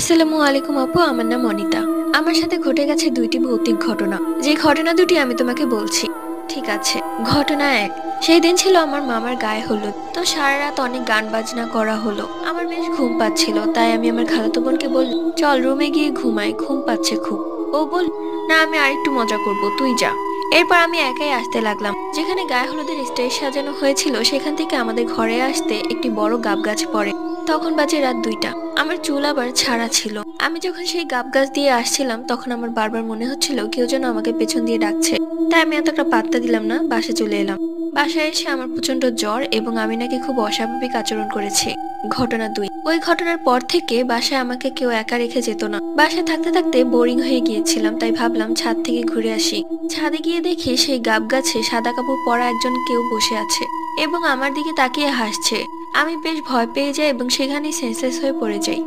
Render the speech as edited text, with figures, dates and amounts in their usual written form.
আসসালামু আলাইকুম আপু, আমার নাম অনিতা। আমার সাথে ঘটে গেছে দুইটি ভৌতিক ঘটনা, যে ঘটনা দুটি আমি তোমাকে বলছি। ঠিক আছে। ঘটনা এক। সেই দিন ছিল আমার মামার গায়ে হলুদ, তো সারা রাত অনেক গান বাজনা করা হলো। আমার বেশ ঘুম পাচ্ছিল, তাই আমি আমার খালাতো বোনকে বললাম, চল রুমে গিয়ে ঘুমাই, ঘুম পাচ্ছে খুব। ও বল, না আমি আরেকটু মজা করব, তুই যা। এরপর আমি একাই আসতে লাগলাম। যেখানে গায়ে হলুদের স্টেজ সাজানো হয়েছিল সেখান থেকে আমাদের ঘরে আসতে একটি বড় গাব গাছ পড়ে। তখন বাজে রাত 2টা। আমার চুল আবার ছাড়া ছিল। আমি যখন সেই গাব গাছ দিয়ে আসছিলাম তখন আমার বারবার মনে হচ্ছিল কেউ যেন আমাকে পেছন দিয়ে ডাকছে। তাই আমি এতটা পাত্তা দিলাম না, বাসে চলে এলাম। বাসায় এসে আমার প্রচন্ড জ্বর এবং আমি নাকি খুব অস্বাভাবিক আচরণ করেছি। ঘটনা 2। ওই ঘটনার পর থেকে বাসায় আমাকে কেউ একা রেখে যেত না। বাসায় থাকতে থাকতে বোরিং হয়ে গিয়েছিলাম, তাই ভাবলাম ছাদ থেকে ঘুরে আসি। ছাদে গিয়ে দেখি সেই গাব গাছে সাদা কাপড় পরা একজন কেউ বসে আছে এবং আমার দিকে তাকিয়ে হাসছে। আমি বেশ ভয় পেয়ে যাই এবং সেখানেই সেন্সলেস হয়ে পড়ে যাই।